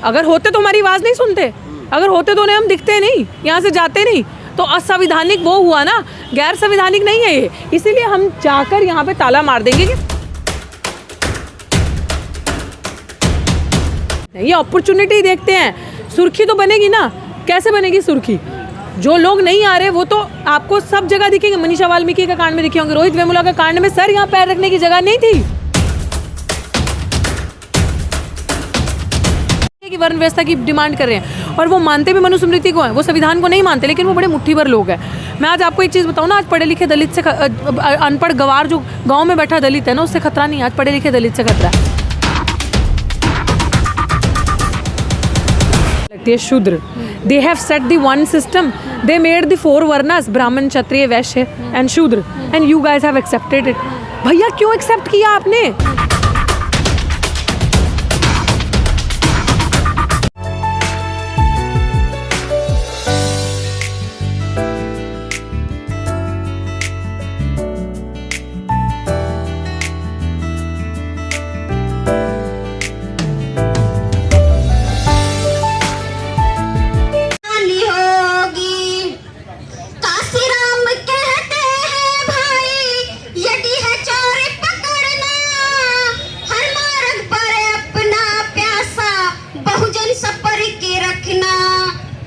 अगर होते तो हमारी आवाज़ नहीं सुनते, अगर होते तो उन्हें हम दिखते नहीं, यहाँ से जाते नहीं। तो असंवैधानिक वो हुआ ना, गैर संवैधानिक नहीं है ये। इसीलिए हम जाकर यहाँ पे ताला मार देंगे कि ये अपॉर्चुनिटी देखते हैं। सुर्खी तो बनेगी ना, कैसे बनेगी सुर्खी? जो लोग नहीं आ रहे वो तो आपको सब जगह दिखेंगे। मनीषा वाल्मीकि का कांड में दिखे होंगे, रोहित वेमुला का कांड में सर यहाँ पैर रखने की जगह नहीं थी कि वर्ण व्यवस्था की डिमांड कर रहे हैं। और वो मानते भी मनुस्मृति को हैं, वो संविधान को नहीं मानते, लेकिन वो बड़े मुट्ठी भर लोग हैं। मैं आज आपको एक चीज़ बताऊँ ना, आज पढ़े लिखे दलित से अनपढ़ गवार जो गाँव में बैठा दलित है ना, उससे खतरा नहीं, आज पढ़े लिखे दलित से खतरा है। शूद्र, they have set the one system, they made the 4 varnas, ब्राह्मण, क्षत्रिय, वैश्य and शूद्र, and you guys have accepted it। भैया क्यों एक्सेप्ट किया आपने?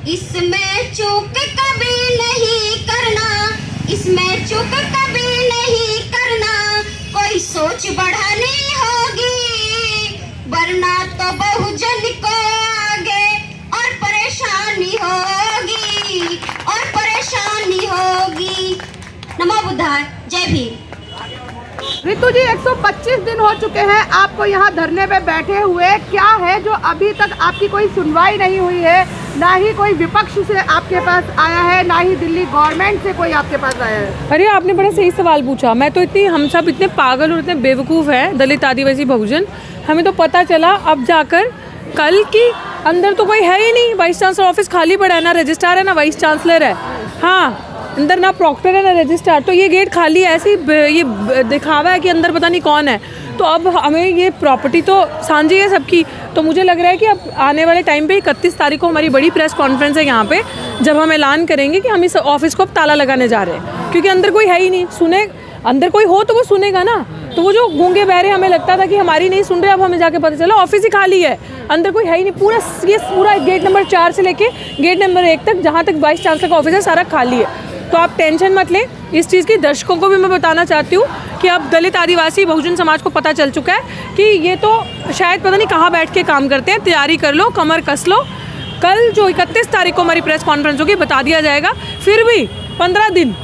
इसमें चूक कभी नहीं करना, इसमें चूक कभी नहीं करना, कोई सोच बढ़ानी होगी, वरना तो बहुजन को आगे और परेशानी होगी, और परेशानी होगी। नमो बुद्धाय, जय भीम। रितु जी, 125 दिन हो चुके हैं आपको यहाँ धरने पे बैठे हुए। क्या है जो अभी तक आपकी कोई सुनवाई नहीं हुई है? ना ही कोई विपक्ष से आपके पास आया है, ना ही दिल्ली गवर्नमेंट से कोई आपके पास आया है। अरे आपने बड़ा सही सवाल पूछा। मैं तो हम सब इतने पागल और इतने बेवकूफ़ हैं, दलित आदिवासी बहुजन। हमें तो पता चला अब जाकर कल की अंदर तो कोई है ही नहीं। वाइस चांसलर ऑफिस खाली पड़ा है, ना रजिस्ट्रार है ना वाइस चांसलर है। हाँ, अंदर ना प्रॉक्टर है ना रजिस्ट्रार, तो ये गेट खाली है। ऐसे ये दिखावा है कि अंदर पता नहीं कौन है। तो अब हमें ये प्रॉपर्टी तो साझी है सबकी। तो मुझे लग रहा है कि अब आने वाले टाइम पे 31 तारीख को हमारी बड़ी प्रेस कॉन्फ्रेंस है यहाँ पे, जब हम ऐलान करेंगे कि हम इस ऑफिस को अब ताला लगाने जा रहे हैं, क्योंकि अंदर कोई है ही नहीं। सुने, अंदर कोई हो तो वो सुनेगा ना। तो वो जो गूंगे बहरे हमें लगता था कि हमारी नहीं सुन रहे, अब हमें जाके पता चला ऑफिस ही खाली है, अंदर कोई है ही नहीं। पूरा गेट नंबर 4 से लेके गेट नंबर 1 तक, जहाँ तक वाइस चांसलर का ऑफिस है, सारा खाली है। तो आप टेंशन मत लें इस चीज़ की। दर्शकों को भी मैं बताना चाहती हूँ कि अब दलित आदिवासी बहुजन समाज को पता चल चुका है कि ये तो शायद पता नहीं कहाँ बैठ के काम करते हैं। तैयारी कर लो, कमर कस लो। कल जो 31 तारीख को हमारी प्रेस कॉन्फ्रेंस होगी, बता दिया जाएगा। फिर भी 15 दिन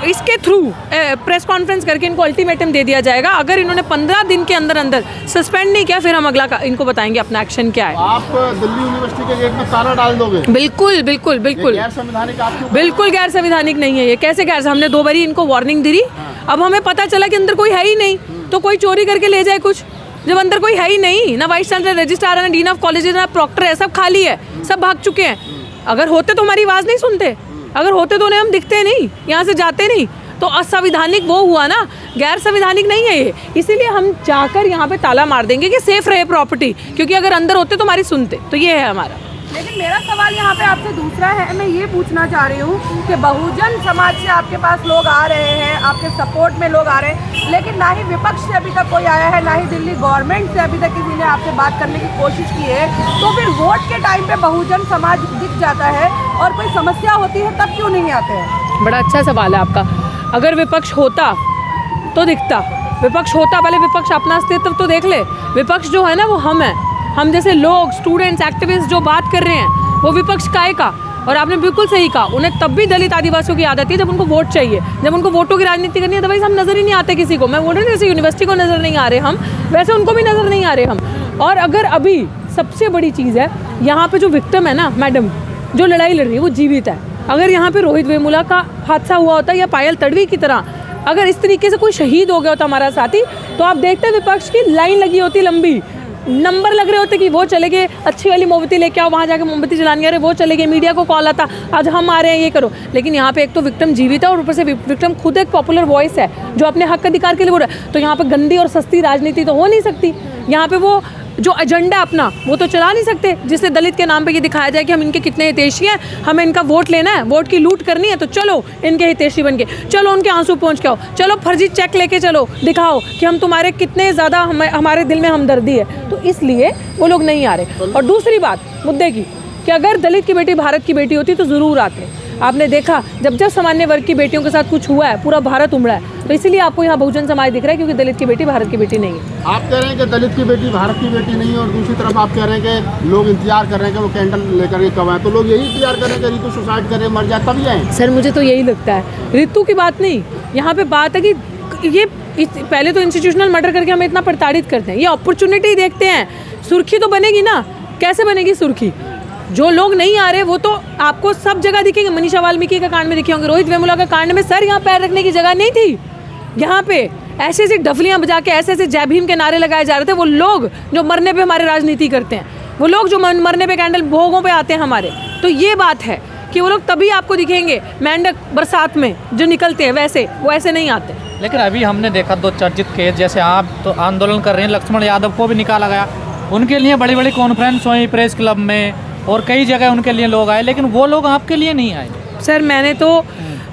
इसके थ्रू प्रेस कॉन्फ्रेंस करके इनको अल्टीमेटम दे दिया जाएगा। अगर इन्होंने 15 दिन के अंदर अंदर सस्पेंड नहीं किया, फिर हम अगला इनको बताएंगे अपना एक्शन क्या है। आप दिल्ली यूनिवर्सिटी के गेट में ताला डाल दोगे? बिल्कुल बिल्कुल बिल्कुल। गैर संवैधानिक आपको? बिल्कुल गैर संवैधानिक नहीं है ये। कैसे गैर? हमने 2 बारी इनको वार्निंग दी। अब हमें पता चला कि अंदर कोई है ही नहीं, तो कोई चोरी करके ले जाए कुछ। जब अंदर कोई है ही नहीं, ना वाइस चांसलर, रजिस्ट्रार, ना डीन ऑफ कॉलेजेस, ना प्रॉक्टर है, सब खाली है, सब भाग चुके हैं। अगर होते तो हमारी आवाज़ नहीं सुनते, अगर होते तो उन्हें हम दिखते नहीं, यहाँ से जाते नहीं। तो असंवैधानिक वो हुआ ना, गैर संवैधानिक नहीं है ये। इसीलिए हम जाकर यहाँ पे ताला मार देंगे कि सेफ रहे प्रॉपर्टी, क्योंकि अगर अंदर होते तो हमारी सुनते। तो ये है हमारा। लेकिन मेरा सवाल यहाँ पे आपसे दूसरा है। मैं ये पूछना चाह रही हूँ कि बहुजन समाज से आपके पास लोग आ रहे हैं, आपके सपोर्ट में लोग आ रहे हैं, लेकिन ना ही विपक्ष से अभी तक कोई आया है, ना ही दिल्ली गवर्नमेंट से अभी तक किसी ने आपसे बात करने की कोशिश की है। तो फिर वोट के टाइम पे बहुजन समाज दिख जाता है और कोई समस्या होती है तब क्यों नहीं आते हैं? बड़ा अच्छा सवाल है आपका। अगर विपक्ष होता तो दिखता, विपक्ष होता, पहले विपक्ष अपना अस्तित्व तो देख ले। विपक्ष जो है ना वो हम हैं, हम जैसे लोग, स्टूडेंट्स, एक्टिविस्ट जो बात कर रहे हैं वो विपक्ष काय का। और आपने बिल्कुल सही कहा, उन्हें तब भी दलित आदिवासियों की आदत है जब उनको वोट चाहिए, जब उनको वोटों की राजनीति करनी है। अदरवाइज हम नज़र ही नहीं आते किसी को। मैं बोल रही हूँ जैसे यूनिवर्सिटी को नज़र नहीं आ रहे हम, वैसे उनको भी नज़र नहीं आ रहे हम। और अगर अभी सबसे बड़ी चीज़ है, यहाँ पे जो विक्टिम है ना मैडम, जो लड़ाई लड़ रही है, वो जीवित है। अगर यहाँ पे रोहित वेमुला का हादसा हुआ होता या पायल तड़वी की तरह अगर इस तरीके से कोई शहीद हो गया होता हमारा साथी, तो आप देखते विपक्ष की लाइन लगी होती लंबी, नंबर लग रहे होते कि वो चले गए, अच्छी वाली मोमबत्ती लेके आओ, वहाँ जाके मोमबत्ती जलाने आ रहे, वो चले गए, मीडिया को कॉल आता, आज हम आ रहे हैं, ये करो। लेकिन यहाँ पे एक तो विक्टिम जीवित है और ऊपर से विक्टिम खुद एक पॉपुलर वॉइस है जो अपने हक अधिकार के लिए बोल रहा है। तो यहाँ पे गंदी और सस्ती राजनीति तो हो नहीं सकती। यहाँ पे वो जो एजेंडा अपना वो तो चला नहीं सकते, जिससे दलित के नाम पे ये दिखाया जाए कि हम इनके कितने हितैषी हैं, हमें इनका वोट लेना है, वोट की लूट करनी है, तो चलो इनके हितैषी बन के, चलो उनके आंसू पहुँच के आओ, चलो फर्जी चेक लेके चलो, दिखाओ कि हम तुम्हारे कितने ज़्यादा हमारे दिल में हमदर्दी है। तो इसलिए वो लोग नहीं आ रहे। और दूसरी बात मुद्दे की कि अगर दलित की बेटी भारत की बेटी होती तो ज़रूर आते। आपने देखा जब जब सामान्य वर्ग की बेटियों के साथ कुछ हुआ है, पूरा भारत उमड़ा है, तो इसीलिए आपको यहाँ बहुजन समाज दिख रहा है, क्योंकि दलित की बेटी भारत की बेटी नहीं है। आप कह रहे हैं कि दलित की बेटी भारत की बेटी नहीं है, और दूसरी तरफ आप कह रहे हैं कि लोग इंतजार कर रहे हैं कि वो कैंडल लेकर के कब आए। तो लोग यही इंतजार कर रहे हैं कि रितु सुसाइड करे, मर जाए, तभी आए। सर मुझे तो यही लगता है, रितु की बात नहीं, यहाँ पे बात है कि ये पहले तो इंस्टीट्यूशनल मर्डर करके हमें इतना प्रताड़ित करते हैं, ये अपॉर्चुनिटी देखते हैं। सुर्खी तो बनेगी ना, कैसे बनेगी सुर्खी? जो लोग नहीं आ रहे वो तो आपको सब जगह दिखेंगे। मनीषा वाल्मीकि का कांड में दिखे होंगे, रोहित वेमुला का कांड में सर यहाँ पैर रखने की जगह नहीं थी। यहाँ पे ऐसे ऐसी डफलियाँ बजा के ऐसे ऐसे जय भीम के नारे लगाए जा रहे थे। वो लोग जो मरने पे हमारे राजनीति करते हैं, वो लोग जो मरने पे कैंडल भोगों पे आते हैं हमारे, तो ये बात है कि वो लोग तभी आपको दिखेंगे मेंढक बरसात में जो निकलते हैं, वैसे वो ऐसे नहीं आते। लेकिन अभी हमने देखा 2 चर्चित केस, जैसे आप तो आंदोलन कर रहे हैं, लक्ष्मण यादव को भी निकाला गया, उनके लिए बड़ी बड़ी कॉन्फ्रेंस हुई प्रेस क्लब में और कई जगह उनके लिए लोग आए, लेकिन वो लोग आपके लिए नहीं आए। सर मैंने तो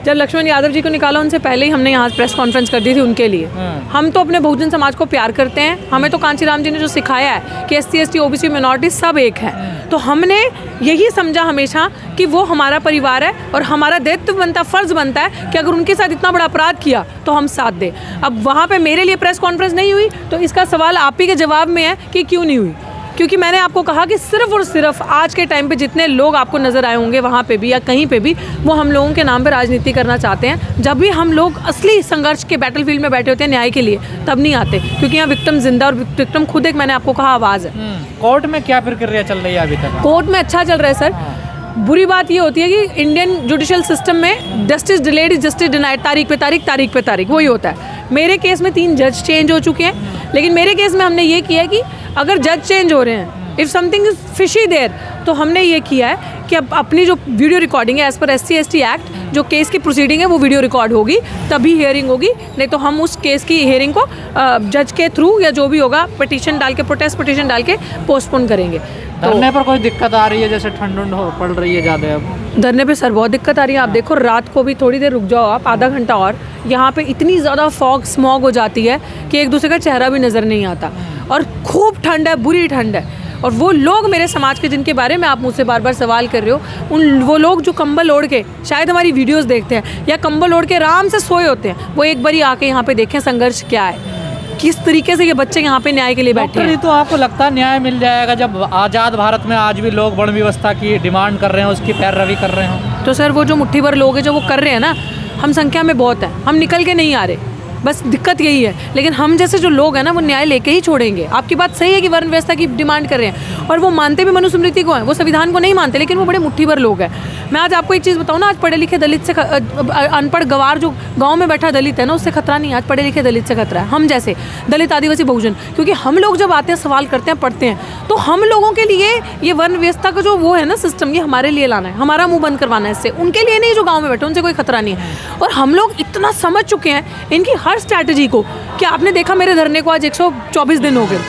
जब लक्ष्मण यादव जी को निकाला उनसे पहले ही हमने यहाँ प्रेस कॉन्फ्रेंस कर दी थी उनके लिए। हम तो अपने बहुजन समाज को प्यार करते हैं, हमें तो कांचीराम जी ने जो सिखाया है कि SC ST OBC मिनॉरिटी सब एक है, तो हमने यही समझा हमेशा कि वो हमारा परिवार है और हमारा दायित्व बनता, फ़र्ज़ बनता है कि अगर उनके साथ इतना बड़ा अपराध किया तो हम साथ दें। अब वहाँ पर मेरे लिए प्रेस कॉन्फ्रेंस नहीं हुई, तो इसका सवाल आप ही के जवाब में है कि क्यों नहीं हुई। क्योंकि मैंने आपको कहा कि सिर्फ और सिर्फ आज के टाइम पे जितने लोग आपको नज़र आए होंगे वहाँ पे भी या कहीं पे भी, वो हम लोगों के नाम पे राजनीति करना चाहते हैं। जब भी हम लोग असली संघर्ष के बैटलफील्ड में बैठे होते हैं न्याय के लिए, तब नहीं आते, क्योंकि यहाँ विक्टिम जिंदा और विक्टिम खुद एक, मैंने आपको कहा, आवाज़ है। कोर्ट में क्या प्रक्रिया चल रही है अभी तक? कोर्ट में अच्छा चल रहा है सर। बुरी बात ये होती है कि इंडियन जुडिशियल सिस्टम में justice delayed is justice denied, तारीख पे तारीख, तारीख पे तारीख, वही होता है। मेरे केस में 3 जज चेंज हो चुके हैं, लेकिन मेरे केस में हमने ये किया कि अगर जज चेंज हो रहे हैं, if something is fishy there, तो हमने ये किया है कि अब अपनी जो वीडियो रिकॉर्डिंग है as per SC ST act, जो केस की प्रोसीडिंग है वो वीडियो रिकॉर्ड होगी, तभी हियरिंग होगी, नहीं तो हम उस केस की हियरिंग को जज के थ्रू या जो भी होगा पिटीशन डाल के, प्रोटेस्ट पिटीशन डाल के पोस्टपोन करेंगे। धरने पर कोई दिक्कत आ रही है? जैसे ठंड पड़ रही है ज़्यादा, अब धरने पे सर बहुत दिक्कत आ रही है। आप देखो रात को भी थोड़ी देर रुक जाओ आप, आधा घंटा और, यहाँ पे इतनी ज़्यादा फॉग स्मॉग हो जाती है कि एक दूसरे का चेहरा भी नज़र नहीं आता, और खूब ठंड है, बुरी ठंड है। और वो लोग मेरे समाज के जिनके बारे में आप मुझसे बार बार सवाल कर रहे हो, वो लोग जो कंबल ओढ़ के शायद हमारी वीडियोस देखते हैं या कंबल ओढ़ के आराम से सोए होते हैं, वो एक बारी आके यहाँ पे देखें संघर्ष क्या है, किस तरीके से ये बच्चे यहाँ पे न्याय के लिए बैठे हैं। तो आपको लगता है न्याय मिल जाएगा जब आज़ाद भारत में आज भी लोग वर्ण व्यवस्था की डिमांड कर रहे हैं, उसकी पैरवी कर रहे हों? तो सर वो जो मुट्ठी भर लोग हैं जो वो कर रहे हैं ना, हम संख्या में बहुत है, हम निकल के नहीं आ रहे, बस दिक्कत यही है। लेकिन हम जैसे जो लोग हैं ना, वो न्याय लेके ही छोड़ेंगे। आपकी बात सही है कि वर्ण व्यवस्था की डिमांड कर रहे हैं, और वो मानते भी मनुस्मृति को हैं, वो संविधान को नहीं मानते, लेकिन वो बड़े मुट्ठी भर लोग हैं। मैं आज आपको एक चीज़ बताऊँ ना, आज पढ़े लिखे दलित से अनपढ़ गवार जो गाँव में बैठा दलित है ना, उससे खतरा नहीं, आज पढ़े लिखे दलित से खतरा है। हम जैसे दलित आदिवासी बहुजन, क्योंकि हम लोग जब आते हैं, सवाल करते हैं, पढ़ते हैं, तो हम लोगों के लिए ये वर्ण व्यवस्था का जो वो है ना सिस्टम, ये हमारे लिए लाना है, हमारा मुँह बंद करवाना है इससे, उनके लिए नहीं जो गाँव में बैठे, उनसे कोई खतरा नहीं है। और हम लोग इतना समझ चुके हैं इनकी हर स्ट्रैटेजी को कि आपने देखा मेरे धरने को आज 124 दिन हो गए,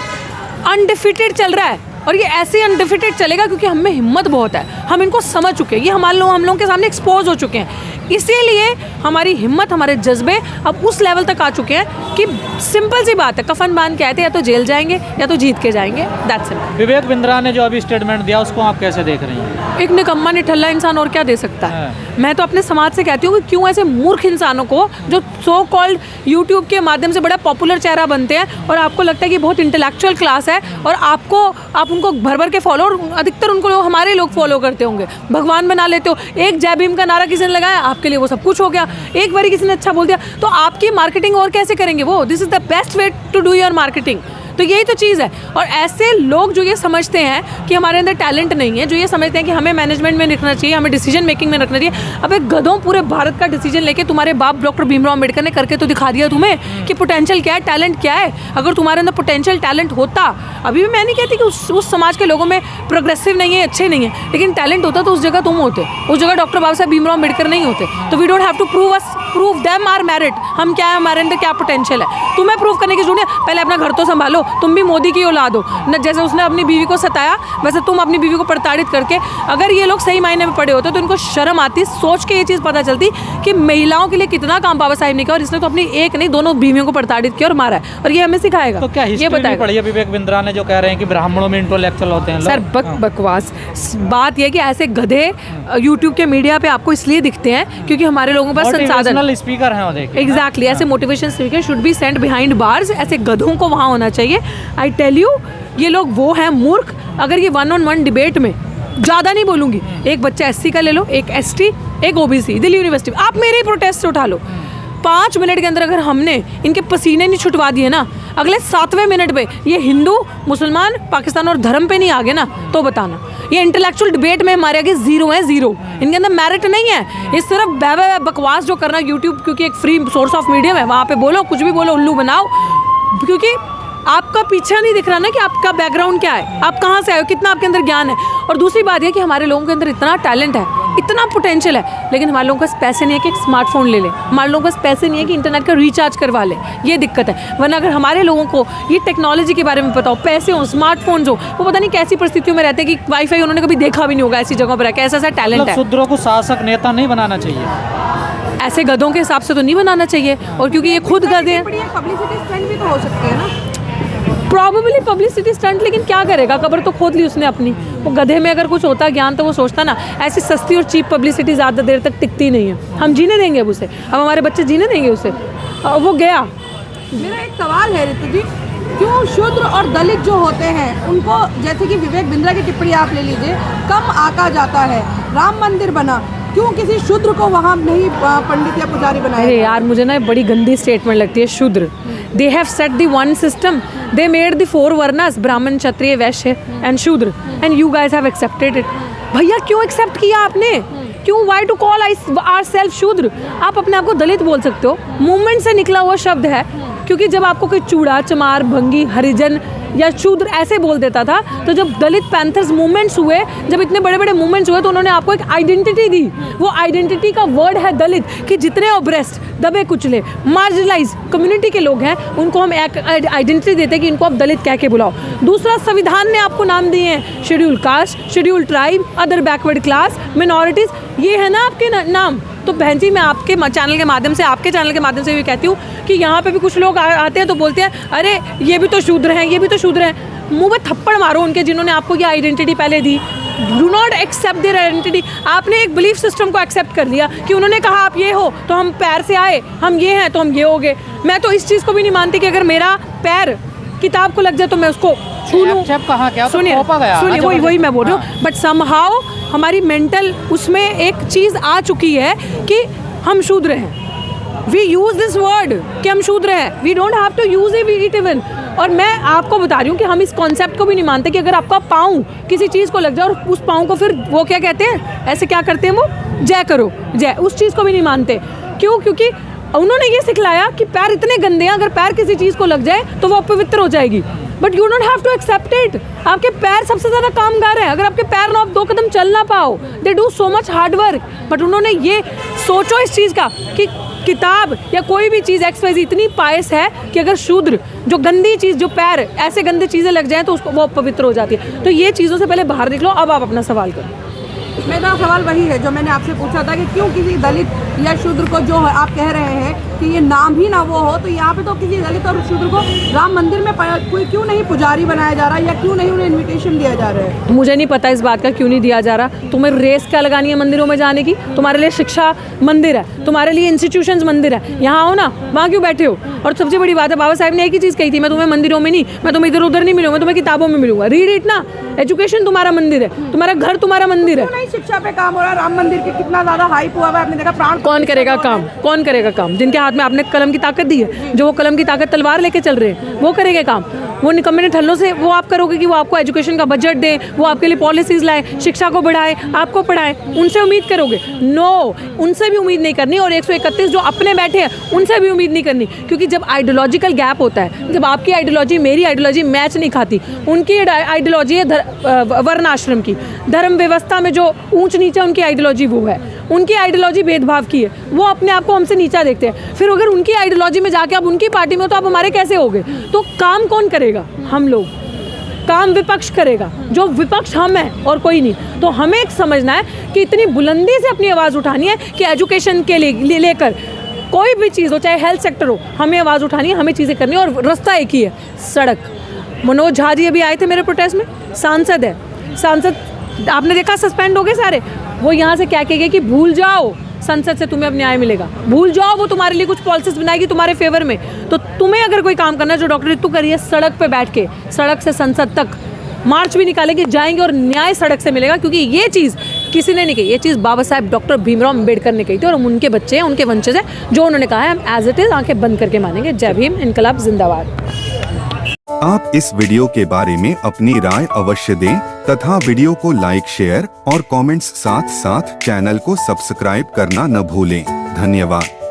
अनडिफिटेड चल रहा है, और ये ऐसे ही अनडिफिटेड चलेगा क्योंकि हम में हिम्मत बहुत है, हम इनको समझ चुके हैं, ये हम लोगों के सामने एक्सपोज हो चुके हैं। इसीलिए हमारी हिम्मत, हमारे जज्बे अब उस लेवल तक आ चुके हैं कि सिंपल सी बात है, कफन बांध के आए थे, या तो जेल जाएंगे या तो जीत के जाएंगे, दैट्स इट। विवेक बिंद्रा ने जो अभी स्टेटमेंट दिया, उसको आप कैसे देख रही हैं? एक निकम्मा निठल्ला इंसान और क्या दे सकता है। मैं तो अपने समाज से कहती हूँ कि क्यों ऐसे मूर्ख इंसानों को, जो सो कॉल्ड यूट्यूब के माध्यम से बड़ा पॉपुलर चेहरा बनते हैं और आपको लगता है कि बहुत इंटेलेक्चुअल क्लास है, और आप उनको भर भर के फॉलो, अधिकतर उनको लोग हमारे लोग फॉलो करते होंगे, भगवान बना लेते हो। एक जय भीम का नारा किसी ने लगाया, आपके लिए वो सब कुछ हो गया। एक बारी किसी ने अच्छा बोल दिया, तो आपकी मार्केटिंग और कैसे करेंगे वो? This is the best way to do your marketing. तो यही तो चीज़ है। और ऐसे लोग जो ये समझते हैं कि हमारे अंदर टैलेंट नहीं है, जो ये समझते हैं कि हमें मैनेजमेंट में रखना चाहिए, हमें डिसीजन मेकिंग में रखना चाहिए, अब एक गधों पूरे भारत का डिसीजन लेके तुम्हारे बाप डॉक्टर भीमराव अम्बेडकर ने करके तो दिखा दिया तुम्हें कि पोटेंशियल क्या है, टैलेंट क्या है। अगर तुम्हारे अंदर पोटेंशियल टैलेंट होता, अभी भी मैं नहीं कहती कि उस समाज के लोगों में प्रोग्रेसिव नहीं है, अच्छे नहीं है, लेकिन टैलेंट होता तो उस जगह तुम होते, उस जगह डॉक्टर बाबा साहब भीमराव अम्बेडकर नहीं होते। तो we don't have to prove us prove them are merit, हम क्या है, हमारे अंदर क्या पोटेंशियल है। तुम्हें प्रूव करने की जरूरत है, पहले अपना घर तो संभालो। तुम भी मोदी की औलाद हो न, जैसे उसने अपनी बीवी को सताया वैसे तुम अपनी बीवी को प्रताड़ित करके, अगर ये लोग सही मायने में पड़े होते तो इनको शर्म आती, सोच के ये चीज़ पता चलती कि महिलाओं के लिए कितना काम बाबा साहिब ने किया, और इसने तो अपनी एक नहीं दोनों बीवियों को प्रताड़ित किया और मारा है, और ये हमें सिखाएगा। तो क्या ये हिस्ट्री भी बताएगा पढ़ी है विवेक बिंद्रा ने जो कह रहे हैं कि ब्राह्मणों में इंटेलेक्चुअल होते हैं लोग? सर बकवास बात यह है कि ऐसे गधे यूट्यूब के मीडिया पे आपको इसलिए दिखते हैं क्योंकि हमारे लोगों के पास संसाधन, मोटिवेशनल स्पीकर हैं वो, देखिए एग्जैक्टली ऐसे motivation speaker should be sent behind bars, ऐसे गधों को वहाँ होना चाहिए। आई टेल यू, ये लोग वो हैं मूर्ख। अगर ये 1-on-1 डिबेट में ज़्यादा नहीं बोलूँगी, एक बच्चा एससी का ले लो, एक एसटी, एक ओबीसी, दिल्ली यूनिवर्सिटी, आप मेरे ही प्रोटेस्ट से उठा लो, 5 मिनट के अंदर अगर हमने इनके पसीने नहीं छुटवा दिए ना, अगले 7वें मिनट पे ये हिंदू मुसलमान पाकिस्तान और धर्म पे नहीं आ गए ना, तो बताना ये इंटेलेक्चुअल डिबेट में हमारे आगे जीरो है, जीरो। इनके अंदर मेरिट नहीं है, ये सिर्फ बकवास जो करना यूट्यूब, क्योंकि एक फ्री सोर्स ऑफ मीडियम है, वहाँ पे बोलो कुछ भी बोलो, उल्लू बनाओ, क्योंकि आपका पीछा नहीं दिख रहा ना कि आपका बैकग्राउंड क्या है, आप कहाँ से आए हो, कितना आपके अंदर ज्ञान है। और दूसरी बात यह कि हमारे लोगों के अंदर इतना टैलेंट है, इतना पोटेंशियल है, लेकिन हमारे लोगों के पास पैसे नहीं है कि एक स्मार्टफोन ले ले, हमारे लोगों के पास पैसे नहीं है कि इंटरनेट का रिचार्ज करवा ले, ये दिक्कत है। वरना अगर हमारे लोगों को ये टेक्नोलॉजी के बारे में पता हो, पैसे हो, स्मार्टफोन हो, वो पता नहीं कैसी परिस्थितियों में रहते हैं कि वाईफाई उन्होंने कभी देखा भी नहीं होगा, ऐसी जगहों पर रह के, ऐसा टैलेंट है। शूद्रों को शासक नेता नहीं बनाना चाहिए, ऐसे गधों के हिसाब से तो नहीं बनाना चाहिए, और क्योंकि ये खुद गधे हैं, पब्लिसिटी स्टंट भी तो हो सकती है ना। प्रॉबेबली पब्लिसिटी स्टंट, लेकिन क्या करेगा, कब्र तो खोद ली उसने अपनी। वो गधे में अगर कुछ होता ज्ञान तो वो सोचता ना, ऐसी सस्ती और चीप पब्लिसिटी ज़्यादा देर तक टिकती नहीं है। हम जीने देंगे अब उसे, अब हमारे बच्चे जीने देंगे उसे, वो गया। मेरा एक सवाल है ऋतु जी, क्यों शूद्र और दलित जो होते हैं उनको, जैसे कि विवेक बिंद्रा की टिप्पणी आप ले लीजिए, कम आका जाता है, राम मंदिर बना, क्यों किसी शूद्र को वहाँ नहीं पंडित या पुजारी बनाया? अरे यार, मुझे ना बड़ी गंदी स्टेटमेंट लगती है शूद्र। They have set the varna system, they made the 4 varnas, Brahmin Kshatriya Vaishya and Shudra, and you guys have accepted it. भैया क्यों एक्सेप्ट किया आपने, क्यों, why to call our self Shudra? आप अपने आप को दलित बोल सकते हो, मूवमेंट से निकला हुआ शब्द है, क्योंकि जब आपको कोई चूड़ा, चमार, भंगी, हरिजन या शूद्र ऐसे बोल देता था, तो जब दलित पैंथर्स मूवमेंट्स हुए, जब इतने बड़े बड़े मूवमेंट्स हुए, तो उन्होंने आपको एक आइडेंटिटी दी। वो आइडेंटिटी का वर्ड है दलित, कि जितने ऑब्रेस्ट, दबे कुचले, मार्जिनलाइज कम्युनिटी के लोग हैं, उनको हम एक आइडेंटिटी देते हैं कि इनको आप दलित कह के बुलाओ। दूसरा, संविधान ने आपको नाम दिए हैं, schedule caste, schedule tribe, other backward class, minorities, ये है ना आपके नाम। तो बहन जी, मैं आपके चैनल के माध्यम से, आपके चैनल के माध्यम से भी कहती हूँ कि यहाँ पे भी कुछ लोग आते हैं तो बोलते हैं, अरे ये भी तो शूद्र हैं, ये भी तो शूद्र हैं। मुंह पे थप्पड़ मारो उनके जिन्होंने आपको ये आइडेंटिटी पहले दी। Do not accept their identity. आपने एक बिलीफ सिस्टम को एक्सेप्ट कर लिया कि उन्होंने कहा आप ये हो तो हम पैर से आए, हम ये हैं तो हम ये हो गए। मैं तो इस चीज़ को भी नहीं मानती कि अगर मेरा पैर किताब को लग जाए तो मैं उसको छू लूँ। सुनिए, वही मैं बोल रही हूँ, बट समहाउ हमारी मेंटल उसमें एक चीज़ आ चुकी है कि हम शूद्र हैं। वी यूज़ दिस वर्ड कि हम शूद्र हैं, we don't have to use it even. और मैं आपको बता रही हूँ कि हम इस कॉन्सेप्ट को भी नहीं मानते कि अगर आपका पाँव किसी चीज़ को लग जाए और उस पाँव को फिर वो क्या कहते हैं, ऐसे क्या करते हैं वो, जय करो जय, उस चीज़ को भी नहीं मानते। क्यों? क्योंकि उन्होंने ये सिखलाया कि पैर इतने गंदे हैं, अगर पैर किसी चीज़ को लग जाए तो वो अपवित्र हो जाएगी। But you don't have to accept it. आपके पैर सबसे ज़्यादा कामगार हैं। अगर आपके पैर ना आप 2 कदम चल ना पाओ, they do so much hard work. But उन्होंने ये सोचो इस चीज़ का कि किताब या कोई भी चीज़ XYZ इतनी पायस है कि अगर शूद्र, जो गंदी चीज़, जो पैर ऐसे गंदी चीज़ें लग जाएं तो उसको वो पवित्र हो जाती है। तो ये चीज़ों से पहले बाहर निकलो। अब आप अपना सवाल करो। मेरा सवाल वही है जो मैंने आपसे पूछा था कि क्यों किसी दलित या शूद्र को, जो आप कह रहे हैं कि ये नाम ही ना वो हो, तो यहाँ पे तो किसी दलित और शूद्र को राम मंदिर में कोई क्यों नहीं पुजारी बनाया जा रहा, या क्यों नहीं उन्हें इन्विटेशन दिया जा रहा है? मुझे नहीं पता इस बात का क्यों नहीं दिया जा रहा। तुम्हें रेस क्या लगानी है मंदिरों में जाने की? तुम्हारे लिए शिक्षा मंदिर है, तुम्हारे लिए इंस्टीट्यूशंस मंदिर है, यहाँ आओ ना, वहाँ क्यों बैठे हो? और सबसे बड़ी बात है, बाबा साहब ने एक ही चीज़ कही थी, मैं तुम्हें मंदिरों में नहीं, मैं तुम्हें इधर उधर नहीं मिलूंगा, मैं तुम्हें किताबों में मिलूंगा। रीड इट ना। एजुकेशन तुम्हारा मंदिर है, तुम्हारा घर तुम्हारा मंदिर है। नहीं, शिक्षा पे काम हो रहा है। राम मंदिर के कितना ज़्यादा हाइप हुआ है, आपने देखा। प्राण कौन करेगा काम? कौन करेगा काम? जिनके हाथ में आपने कलम की ताकत दी है, जो वो कलम की ताकत तलवार लेके चल रहे हैं, वो करेंगे काम। वो निकम्मे ठल्लों से वो आप करोगे कि वो आपको एजुकेशन का बजट दें, वो आपके लिए पॉलिसीज़ लाए, शिक्षा को बढ़ाएं, आपको पढ़ाएं, उनसे उम्मीद करोगे? नो, उनसे भी उम्मीद नहीं करनी। और 131 जो अपने बैठे हैं उनसे भी उम्मीद नहीं करनी, क्योंकि जब आइडियोलॉजिकल गैप होता है, जब आपकी आइडियोलॉजी मेरी आइडियोलॉजी मैच नहीं खाती, उनकी आइडियोलॉजी है वर्णाश्रम की, धर्म व्यवस्था में जो ऊंच नीचे उनकी आइडियोलॉजी वो है, उनकी आइडियोलॉजी भेदभाव की है, वो अपने आप को हमसे नीचा देखते हैं। फिर अगर उनकी आइडियोलॉजी में जाके आप उनकी पार्टी में हो तो आप हमारे कैसे होगे? तो काम कौन करेगा? हम लोग। काम विपक्ष करेगा, जो विपक्ष हम हैं और कोई नहीं। तो हमें एक समझना है कि इतनी बुलंदी से अपनी आवाज़ उठानी है कि एजुकेशन के लेकर कोई भी चीज़ हो, चाहे हेल्थ सेक्टर हो, हमें आवाज़ उठानी है, हमें चीज़ें करनी है। और रास्ता एक ही है, सड़क। मनोज झा जी अभी आए थे मेरे प्रोटेस्ट में, सांसद है, सांसद आपने देखा सस्पेंड हो गए सारे। वो यहाँ से क्या कहेंगे कि भूल जाओ संसद से तुम्हें अब न्याय मिलेगा, भूल जाओ वो तुम्हारे लिए कुछ पॉलिसीज बनाएगी तुम्हारे फेवर में। तो तुम्हें अगर कोई काम करना है, जो डॉक्टर रितु करी है, सड़क पे बैठ के, सड़क से संसद तक मार्च भी निकालेंगे, जाएंगे और न्याय सड़क से मिलेगा। क्योंकि ये चीज़ किसी ने नहीं कही, ये चीज़ बाबा साहब डॉक्टर भीमराव अम्बेडकर ने कही थी और हम उनके बच्चे हैं, उनके वंशज हैं। जो उन्होंने कहा है हम एज इट इज़ आंखें बंद करके मानेंगे। जय भीम, इनकलाब जिंदाबाद। आप इस वीडियो के बारे में अपनी राय अवश्य दें तथा वीडियो को लाइक, शेयर और कमेंट्स साथ साथ चैनल को सब्सक्राइब करना न भूलें। धन्यवाद।